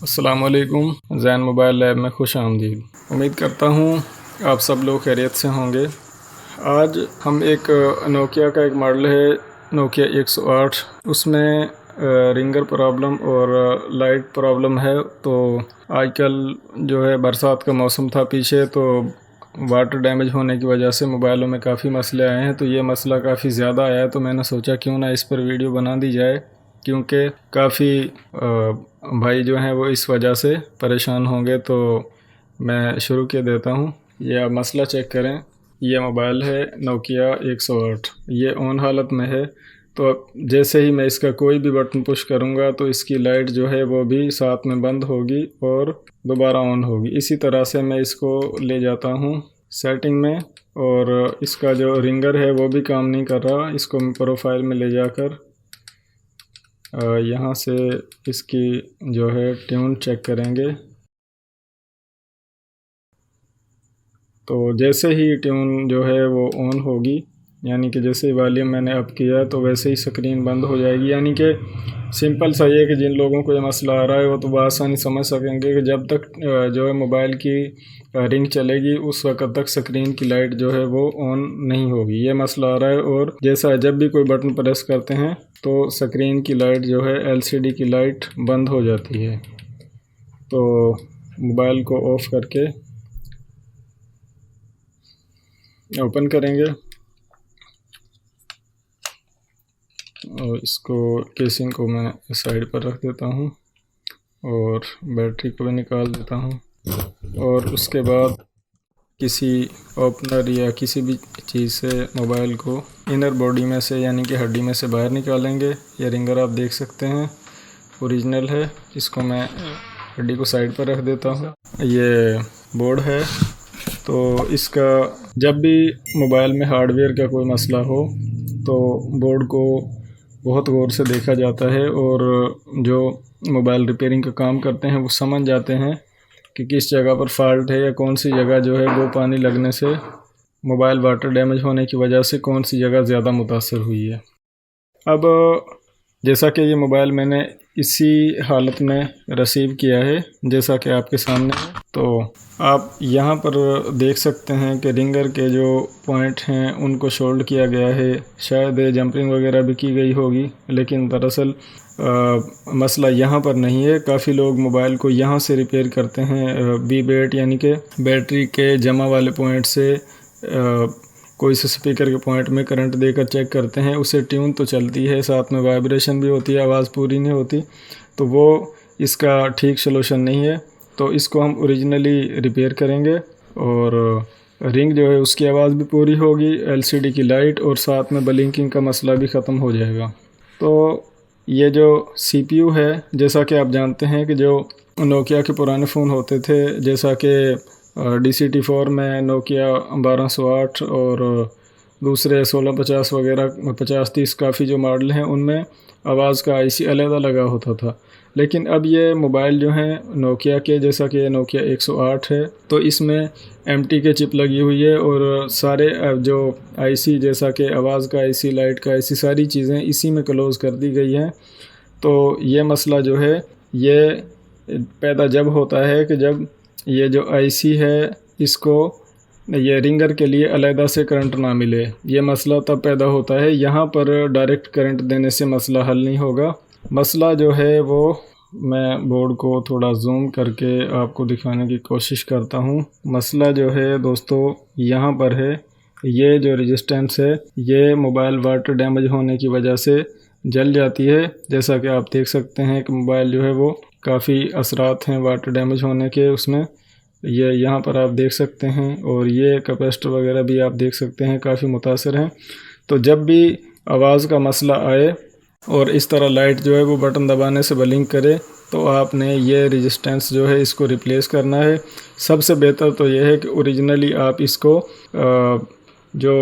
अस्सलामुअलैकुम। Jain mobile lab में खुश आमदीद। उम्मीद करता हूँ आप सब लोग खैरियत से होंगे। आज हम एक नोकिया का एक मॉडल है नोकिया 108, उसमें रिंगर प्रॉब्लम और लाइट प्रॉब्लम है। तो आजकल जो है बरसात का मौसम था पीछे, तो वाटर डैमेज होने की वजह से मोबाइलों में काफ़ी मसले आए हैं। तो ये मसला काफ़ी ज़्यादा आया है, तो मैंने सोचा क्यों ना इस पर वीडियो बना दी जाए, क्योंकि काफ़ी भाई जो हैं वो इस वजह से परेशान होंगे। तो मैं शुरू कर देता हूँ। ये आप मसला चेक करें। ये मोबाइल है नोकिया 108, ये ऑन हालत में है। तो जैसे ही मैं इसका कोई भी बटन पुश करूँगा तो इसकी लाइट जो है वो भी साथ में बंद होगी और दोबारा ऑन होगी। इसी तरह से मैं इसको ले जाता हूँ सेटिंग में, और इसका जो रिंगर है वो भी काम नहीं कर रहा। इसको मैं प्रोफाइल में ले जाकर यहाँ से इसकी जो है ट्यून चेक करेंगे। तो जैसे ही ट्यून जो है वो ऑन होगी, यानी कि जैसे ही वॉल्यूम मैंने अप किया तो वैसे ही स्क्रीन बंद हो जाएगी। यानी कि सिंपल सा ये कि जिन लोगों को ये मसला आ रहा है वो तो बआसानी समझ सकेंगे कि जब तक जो है मोबाइल की रिंग चलेगी उस वक्त तक स्क्रीन की लाइट जो है वो ऑन नहीं होगी। ये मसला आ रहा है। और जैसा जब भी कोई बटन प्रेस करते हैं तो स्क्रीन की लाइट जो है LCD की लाइट बंद हो जाती है। तो मोबाइल को ऑफ़ करके ओपन करेंगे और इसको केसिंग को मैं साइड पर रख देता हूँ और बैटरी को भी निकाल देता हूँ। और उसके बाद किसी ओपनर या किसी भी चीज़ से मोबाइल को इनर बॉडी में से यानी कि हड्डी में से बाहर निकालेंगे। ये रिंगर आप देख सकते हैं ओरिजिनल है। इसको मैं हड्डी को साइड पर रख देता हूँ। ये बोर्ड है। तो इसका जब भी मोबाइल में हार्डवेयर का कोई मसला हो तो बोर्ड को बहुत गौर से देखा जाता है, और जो मोबाइल रिपेयरिंग का काम करते हैं वो समझ जाते हैं कि किस जगह पर फॉल्ट है या कौन सी जगह जो है वो पानी लगने से मोबाइल वाटर डैमेज होने की वजह से कौन सी जगह ज़्यादा मुतासर हुई है। अब जैसा कि ये मोबाइल मैंने इसी हालत में रिसीव किया है जैसा कि आपके सामने है, तो आप यहाँ पर देख सकते हैं कि रिंगर के जो पॉइंट हैं उनको शोल्ड किया गया है। शायद जंपरिंग वगैरह भी की गई होगी, लेकिन दरअसल मसला यहाँ पर नहीं है। काफ़ी लोग मोबाइल को यहाँ से रिपेयर करते हैं B-BAT यानी कि बैटरी के जमा वाले पॉइंट से कोई से स्पीकर के पॉइंट में करंट देकर चेक करते हैं। उससे ट्यून तो चलती है, साथ में वाइब्रेशन भी होती है, आवाज़ पूरी नहीं होती। तो वो इसका ठीक सलूशन नहीं है। तो इसको हम ओरिजिनली रिपेयर करेंगे और रिंग जो है उसकी आवाज़ भी पूरी होगी, LCD की लाइट और साथ में ब्लिंकिंग का मसला भी ख़त्म हो जाएगा। तो ये जो CPU है, जैसा कि आप जानते हैं कि जो नोकिया के पुराने फ़ोन होते थे, जैसा कि DCT-4 में नोकिया 1208 और दूसरे 1650 वगैरह 5030 काफ़ी जो मॉडल हैं उनमें आवाज़ का IC अलग लगा होता था। लेकिन अब ये मोबाइल जो हैं नोकिया के, जैसा कि ये नोकिया 108 है, तो इसमें MT के चिप लगी हुई है और सारे जो IC जैसा कि आवाज़ का IC, लाइट का IC, सारी चीज़ें इसी में क्लोज़ कर दी गई हैं। तो ये मसला जो है ये पैदा जब होता है कि जब ये जो IC है इसको ये रिंगर के लिए अलहदा से करंट ना मिले। ये मसला तब पैदा होता है। यहाँ पर डायरेक्ट करंट देने से मसला हल नहीं होगा। मसला जो है वो मैं बोर्ड को थोड़ा जूम करके आपको दिखाने की कोशिश करता हूँ। मसला जो है दोस्तों यहाँ पर है। ये जो रेजिस्टेंस है ये मोबाइल वाटर डैमेज होने की वजह से जल जाती है। जैसा कि आप देख सकते हैं कि मोबाइल जो है वो काफ़ी असरात हैं वाटर डैमेज होने के उसमें। ये यहाँ पर आप देख सकते हैं, और ये कैपेसिटर वगैरह भी आप देख सकते हैं काफ़ी मुतासर हैं। तो जब भी आवाज़ का मसला आए और इस तरह लाइट जो है वो बटन दबाने से ब्लिंक करे तो आपने ये रेजिस्टेंस जो है इसको रिप्लेस करना है। सबसे बेहतर तो ये है कि ओरिजिनली आप इसको जो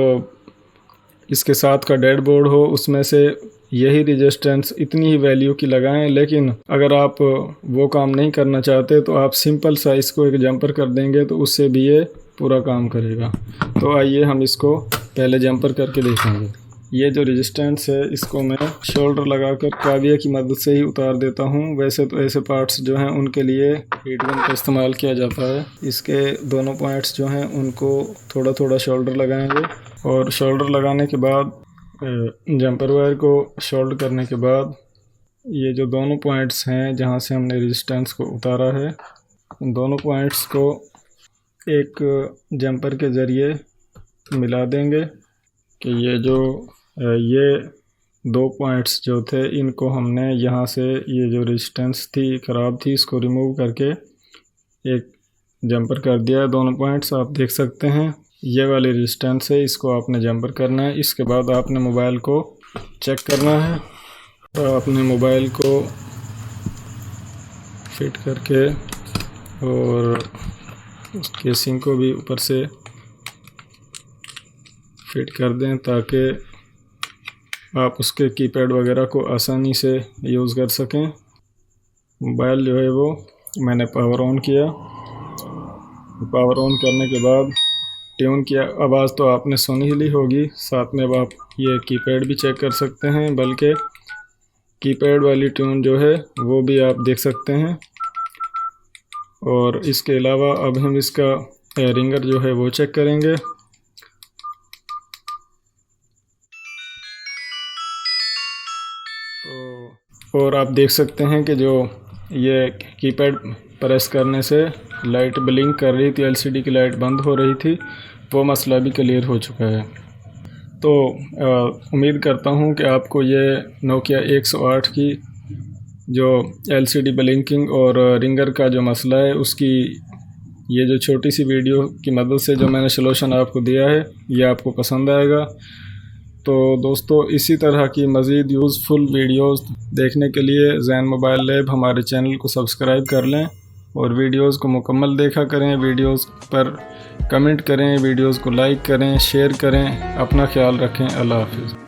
इसके साथ का डेड बोर्ड हो उसमें से यही रेजिस्टेंस इतनी ही वैल्यू की लगाएं। लेकिन अगर आप वो काम नहीं करना चाहते तो आप सिंपल सा इसको एक जंपर कर देंगे तो उससे भी ये पूरा काम करेगा। तो आइए हम इसको पहले जंपर करके देखेंगे। ये जो रेजिस्टेंस है इसको मैं शोल्डर लगाकर काविया की मदद से ही उतार देता हूँ। वैसे तो ऐसे पार्ट्स जो हैं उनके लिए हीट गन का इस्तेमाल किया जाता है। इसके दोनों पॉइंट्स जो हैं उनको थोड़ा थोड़ा शोल्डर लगाएंगे और शोल्डर लगाने के बाद जंपर वायर को शोल्डर करने के बाद ये जो दोनों पॉइंट्स हैं जहाँ से हमने रेजिस्टेंस को उतारा है, उन दोनों पॉइंट्स को एक जंपर के ज़रिए मिला देंगे कि ये 2 पॉइंट्स जो थे इनको हमने यहाँ से ये जो रेजिस्टेंस थी ख़राब थी इसको रिमूव करके एक जंपर कर दिया है। दोनों पॉइंट्स आप देख सकते हैं, ये वाली रेजिस्टेंस है, इसको आपने जंपर करना है। इसके बाद आपने मोबाइल को चेक करना है, तो आपने मोबाइल को फिट करके और उस केसिंग को भी ऊपर से फिट कर दें ताकि आप उसके कीपैड वगैरह को आसानी से यूज़ कर सकें। मोबाइल जो है वो मैंने पावर ऑन किया, पावर ऑन करने के बाद ट्यून किया। आवाज़ तो आपने सुनी ही ली होगी, साथ में अब आप ये कीपैड भी चेक कर सकते हैं, बल्कि कीपैड वाली ट्यून जो है वो भी आप देख सकते हैं। और इसके अलावा अब हम इसका रिंगर जो है वो चेक करेंगे। तो और आप देख सकते हैं कि जो ये कीपैड प्रेस करने से लाइट ब्लिंक कर रही थी, एलसीडी की लाइट बंद हो रही थी, वो मसला भी क्लियर हो चुका है। तो उम्मीद करता हूँ कि आपको ये नोकिया 108 की जो एलसीडी ब्लिंकिंग और रिंगर का जो मसला है उसकी ये जो छोटी सी वीडियो की मदद से जो मैंने सलूशन आपको दिया है ये आपको पसंद आएगा। तो दोस्तों, इसी तरह की मज़ीद यूज़फुल वीडियोस देखने के लिए ज़ैन मोबाइल लैब हमारे चैनल को सब्सक्राइब कर लें और वीडियोस को मुकम्मल देखा करें। वीडियोस पर कमेंट करें, वीडियोस को लाइक करें, शेयर करें। अपना ख्याल रखें। अल्लाह हाफ़िज़।